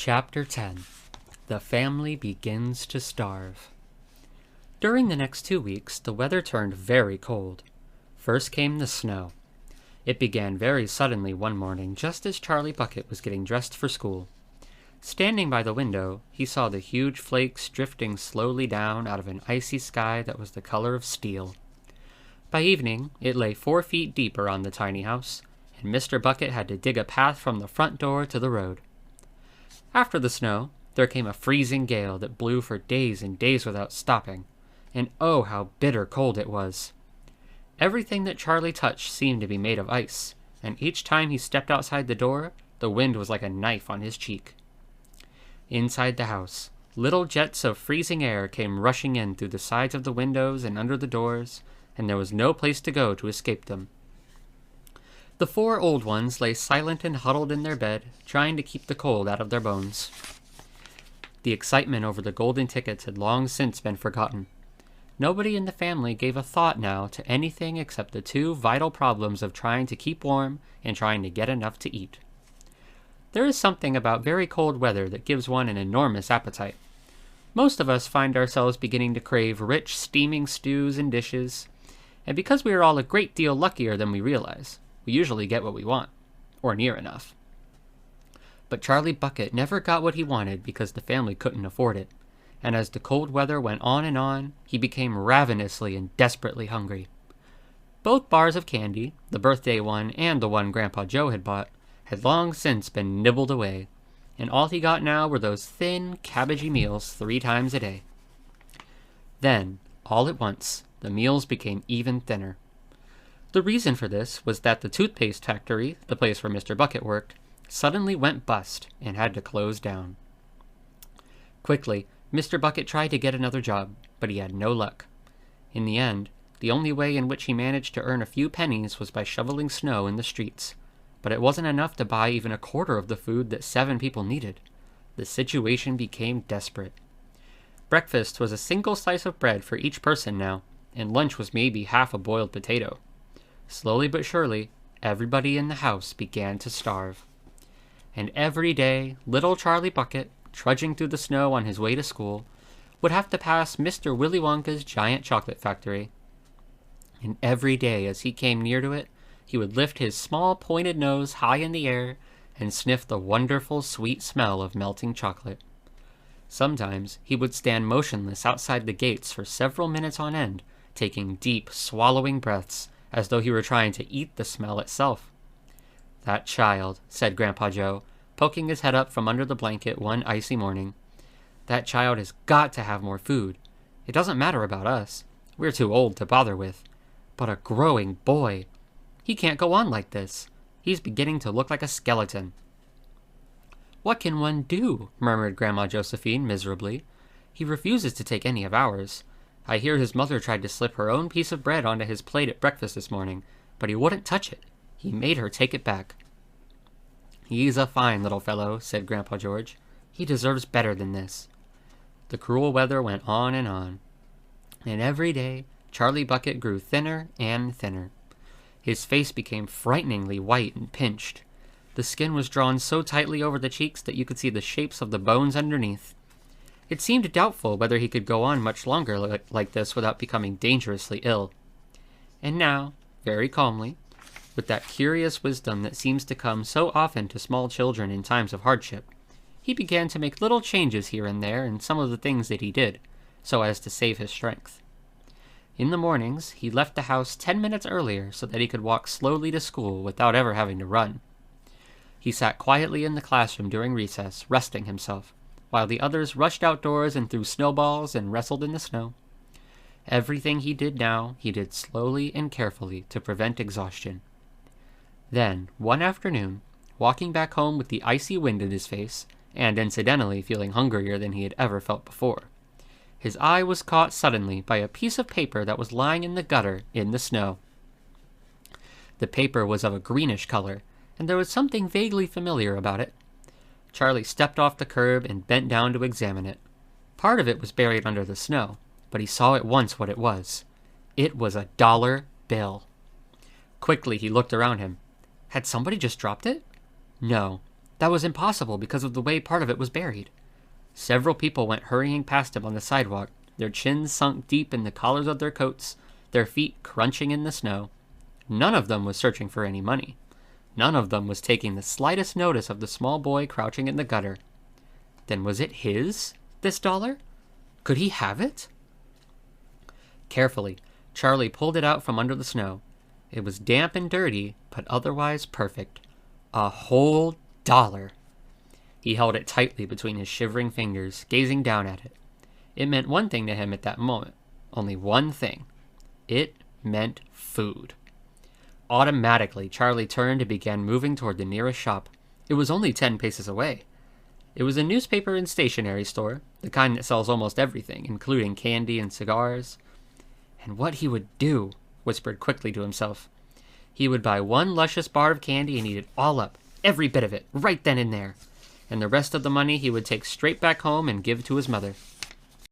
Chapter 10. The Family Begins to Starve. During the next 2 weeks, the weather turned very cold. First came the snow. It began very suddenly one morning, just as Charlie Bucket was getting dressed for school. Standing by the window, he saw the huge flakes drifting slowly down out of an icy sky that was the color of steel. By evening, it lay 4 feet deep around the tiny house, and Mr. Bucket had to dig a path from the front door to the road. After the snow, there came a freezing gale that blew for days and days without stopping, and oh, how bitter cold it was. Everything that Charlie touched seemed to be made of ice, and each time he stepped outside the door, the wind was like a knife on his cheek. Inside the house, little jets of freezing air came rushing in through the sides of the windows and under the doors, and there was no place to go to escape them. The 4 old ones lay silent and huddled in their bed, trying to keep the cold out of their bones. The excitement over the golden tickets had long since been forgotten. Nobody in the family gave a thought now to anything except the 2 vital problems of trying to keep warm and trying to get enough to eat. There is something about very cold weather that gives one an enormous appetite. Most of us find ourselves beginning to crave rich, steaming stews and dishes, and because we are all a great deal luckier than we realize, we usually get what we want, or near enough. But Charlie Bucket never got what he wanted because the family couldn't afford it, and as the cold weather went on, he became ravenously and desperately hungry. Both bars of candy, the birthday one and the one Grandpa Joe had bought, had long since been nibbled away, and all he got now were those thin, cabbagey meals 3 times a day. Then, all at once, the meals became even thinner. The reason for this was that the toothpaste factory, the place where Mr. Bucket worked, suddenly went bust and had to close down. Quickly, Mr. Bucket tried to get another job, but he had no luck. In the end, the only way in which he managed to earn a few pennies was by shoveling snow in the streets, but it wasn't enough to buy even a quarter of the food that 7 people needed. The situation became desperate. Breakfast was a single slice of bread for each person now, and lunch was maybe half a boiled potato. Slowly but surely, everybody in the house began to starve. And every day, little Charlie Bucket, trudging through the snow on his way to school, would have to pass Mr. Willy Wonka's giant chocolate factory. And every day as he came near to it, he would lift his small pointed nose high in the air and sniff the wonderful sweet smell of melting chocolate. Sometimes he would stand motionless outside the gates for several minutes on end, taking deep, swallowing breaths, as though he were trying to eat the smell itself. "That child," said Grandpa Joe, poking his head up from under the blanket one icy morning. "That child has got to have more food. It doesn't matter about us. We're too old to bother with. But a growing boy! He can't go on like this. He's beginning to look like a skeleton." "What can one do?" murmured Grandma Josephine miserably. "He refuses to take any of ours. I hear his mother tried to slip her own piece of bread onto his plate at breakfast this morning, but he wouldn't touch it. He made her take it back." "He's a fine little fellow," said Grandpa George. "He deserves better than this." The cruel weather went on, and every day Charlie Bucket grew thinner and thinner. His face became frighteningly white and pinched. The skin was drawn so tightly over the cheeks that you could see the shapes of the bones underneath. It seemed doubtful whether he could go on much longer like this without becoming dangerously ill. And now, very calmly, with that curious wisdom that seems to come so often to small children in times of hardship, he began to make little changes here and there in some of the things that he did, so as to save his strength. In the mornings, he left the house 10 minutes earlier so that he could walk slowly to school without ever having to run. He sat quietly in the classroom during recess, resting himself, while the others rushed outdoors and threw snowballs and wrestled in the snow. Everything he did now, he did slowly and carefully to prevent exhaustion. Then, one afternoon, walking back home with the icy wind in his face, and incidentally feeling hungrier than he had ever felt before, his eye was caught suddenly by a piece of paper that was lying in the gutter in the snow. The paper was of a greenish color, and there was something vaguely familiar about it. Charlie stepped off the curb and bent down to examine it. Part of it was buried under the snow, but he saw at once what it was. It was a dollar bill. Quickly he looked around him. Had somebody just dropped it? No, That was impossible because of the way part of it was buried. Several people went hurrying past him on the sidewalk, their chins sunk deep in the collars of their coats, their feet crunching in the snow. None of them was searching for any money. None of them was taking the slightest notice of the small boy crouching in the gutter. Then was it his, this dollar? Could he have it? Carefully, Charlie pulled it out from under the snow. It was damp and dirty, but otherwise perfect. A whole $1. He held it tightly between his shivering fingers, gazing down at it. It meant one thing to him at that moment. Only one thing. It meant food. Automatically, Charlie turned and began moving toward the nearest shop. It was only 10 paces away. It was a newspaper and stationery store, the kind that sells almost everything, including candy and cigars. And what he would do, whispered quickly to himself. He would buy one luscious bar of candy and eat it all up, every bit of it, right then and there. And the rest of the money he would take straight back home and give to his mother.